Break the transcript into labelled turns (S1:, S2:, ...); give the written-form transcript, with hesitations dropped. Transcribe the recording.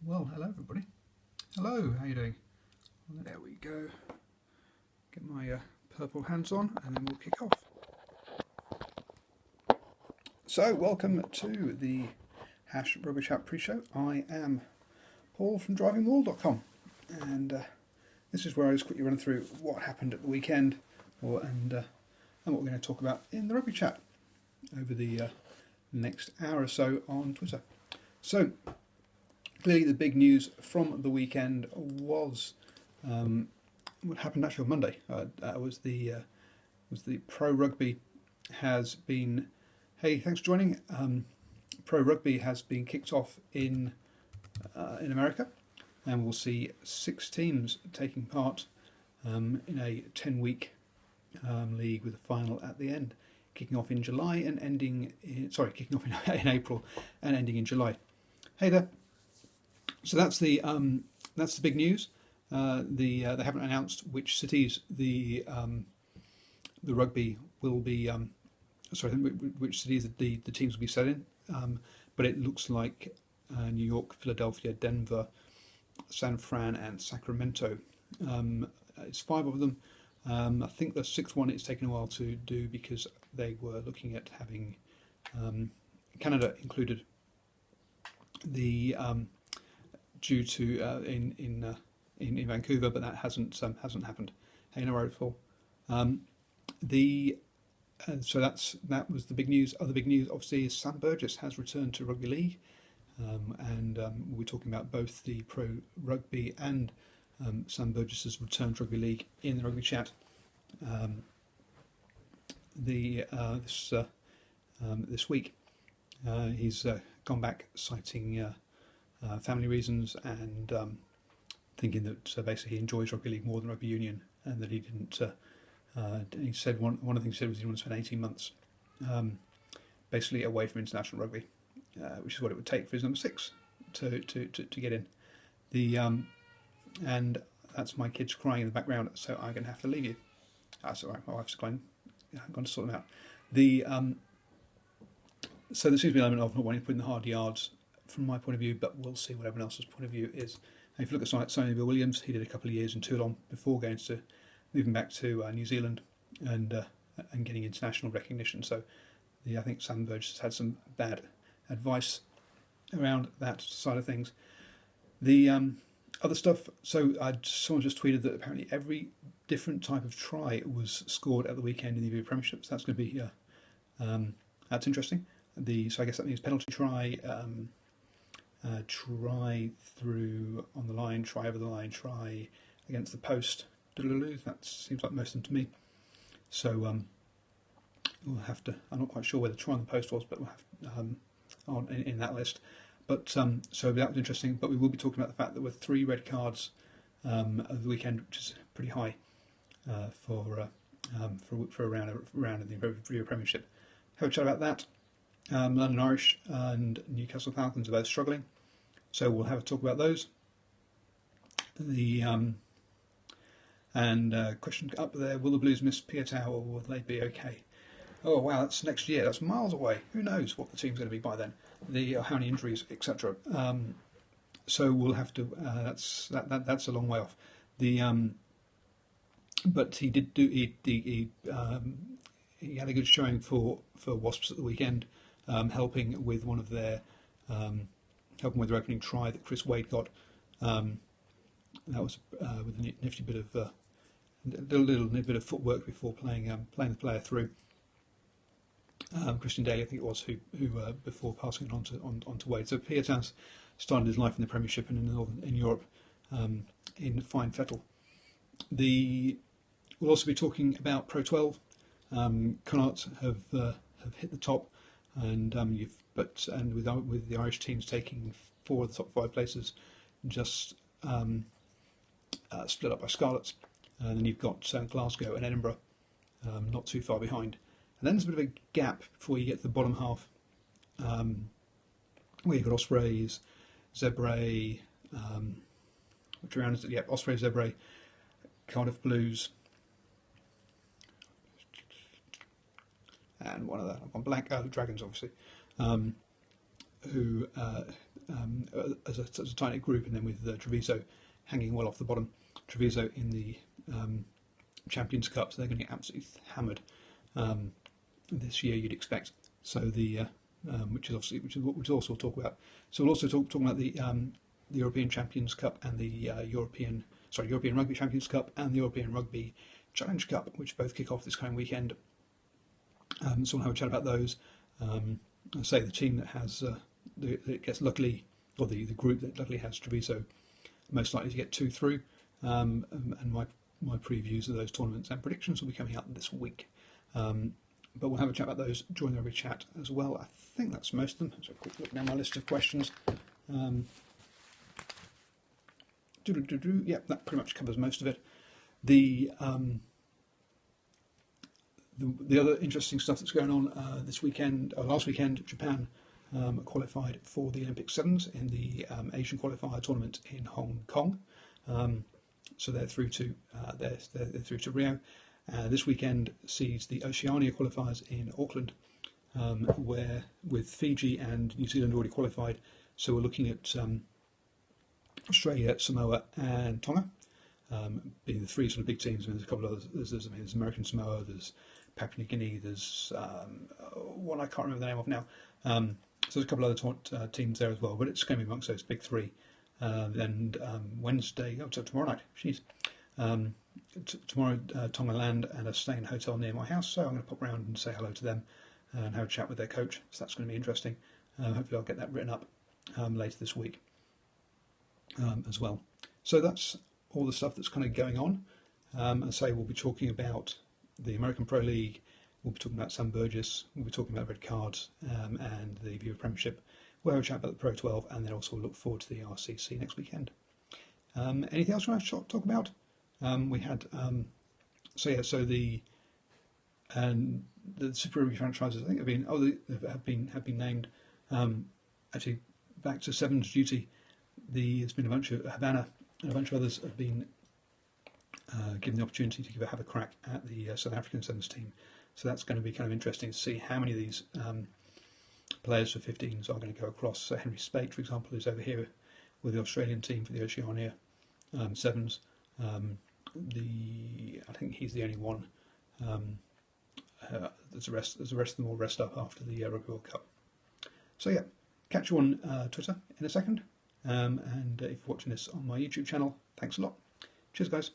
S1: Well, hello everybody. Hello, how you doing? There we go. Get my purple hands on and then we'll kick off. So, welcome to the Rugby Chat pre-show. I am Paul from drivingwall.com and this is where I just quickly run through what happened at the weekend and what we're going to talk about in the Rugby Chat over the next hour or so on Twitter. So, clearly the big news from the weekend was what happened actually on Monday. Was the PRORugby has been... Hey, thanks for joining. PRORugby has been kicked off in America, and we'll see 6 teams taking part in a 10-week league with a final at the end, kicking off in July and ending in, kicking off in April and ending in July. Hey there. So that's the big news. They haven't announced which cities the rugby will be. Which cities the teams will be set in. But it looks like New York, Philadelphia, Denver, San Fran, and Sacramento. It's 5 of them. I think the 6th one is taking a while to do because they were looking at having Canada included. The due to in Vancouver, but that hasn't happened. Hey, no worries, Paul. So that was the big news. Other big news, obviously, is Sam Burgess has returned to rugby league, and we'll be talking about both the PRORugby and Sam Burgess's return to rugby league in the Rugby Chat. This week, he's gone back citing family reasons and thinking that basically he enjoys rugby league more than rugby union, and that he didn't. He said one of the things he said was he wanted to spend 18 months basically away from international rugby, which is what it would take for his number 6 to get in. And that's my kids crying in the background, so I'm going to have to leave you. That's all right. My wife's crying. I'm going to sort them out. So there seems to be an element of not wanting to put in the hard yards from my point of view, but we'll see what everyone else's point of view is. And if you look at Simon Bill Williams, he did a couple of years in Toulon before moving back to New Zealand and getting international recognition. So I think Sam Burgess has had some bad advice around that side of things. The other stuff, so someone just tweeted that apparently every different type of try was scored at the weekend in the Aviva Premiership. So that's going to be that's interesting. So I guess that means penalty try, try through on the line, try over the line, try against the post. That seems like most of them to me. So we'll have to. I'm not quite sure where the try on the post was, but we'll have in that list. But so that was interesting. But we will be talking about the fact that there were 3 red cards over the weekend, which is pretty high for a round in the Aviva Premiership. Have a chat about that. London Irish and Newcastle Falcons are both struggling, so we'll have a talk about those. Question up there: will the Blues miss Pietau, or will they be okay? Oh wow, that's next year. That's miles away. Who knows what the team's going to be by then? How many injuries, etc. So we'll have to. That's a long way off. But he did do. He had a good showing for Wasps at the weekend, helping with one of their helping with their opening try that Chris Wade got. That was with a nifty bit of little bit of footwork before playing the player through. Christian Daly, I think it was, who before passing it on to Wade. So Pietau's started his life in the Premiership and in Europe in fine fettle. We'll also be talking about Pro 12. Connacht have hit the top, and with the Irish teams taking 4 of the top 5 places, just split up by Scarlets, and then you've got Glasgow and Edinburgh not too far behind, and then there's a bit of a gap before you get to the bottom half, where you've got Ospreys, Zebre, which round is it? Yep, Ospreys, Zebre, Cardiff Blues, and one of the, I've gone blank, the Dragons obviously, who as a tight group, and then with Treviso hanging well off the bottom. Treviso in the Champions Cup, so they're going to get absolutely hammered this year, you'd expect. So the which is also we'll talk about. So we'll also talk about the European Champions Cup and the European Rugby Champions Cup and the European Rugby Challenge Cup, which both kick off this coming weekend. So we'll have a chat about those. I say the team that has that gets luckily, or the group that luckily has Treviso most likely to get 2 through, and my previews of those tournaments and predictions will be coming out this week. But we'll have a chat about those during the rugby chat as well. I think that's most of them. So a quick look down my list of questions. Yeah, that pretty much covers most of it. The other interesting stuff that's going on this weekend, or last weekend, Japan qualified for the Olympic Sevens in the Asian qualifier tournament in Hong Kong. So they're through to they're through to Rio. This weekend sees the Oceania qualifiers in Auckland, where with Fiji and New Zealand already qualified. So we're looking at Australia, Samoa, and Tonga being the 3 sort of big teams. I mean, there's a couple of others. There's American Samoa. There's Papua New Guinea. There's one I can't remember the name of now. So there's a couple of other teams there as well. But it's going to be amongst those big 3. And Wednesday, so tomorrow night. Jeez. Tomorrow, Tonga land and are staying in a hotel near my house, so I'm going to pop around and say hello to them and have a chat with their coach. So that's going to be interesting. Hopefully, I'll get that written up later this week as well. So that's all the stuff that's kind of going on. I say we'll be talking about the American Pro League. We'll be talking about Sam Burgess. We'll be talking about red cards and the Aviva Premiership. We'll have a chat about the Pro 12, and then also look forward to the RCC next weekend. Anything else you want to talk about? We had so the Super Rugby franchises, I think, have been named actually back to Sevens duty. There's been a bunch of Havana and a bunch of others have been given the opportunity to have a crack at the South African Sevens team. So that's going to be kind of interesting to see how many of these players for 15s are going to go across. So Henry Spate, for example, who's over here with the Australian team for the Oceania Sevens. I think he's the only one. There's the rest of them all rest up after the Rugby World Cup. So yeah, catch you on Twitter in a second. And if you're watching this on my YouTube channel, thanks a lot. Cheers, guys.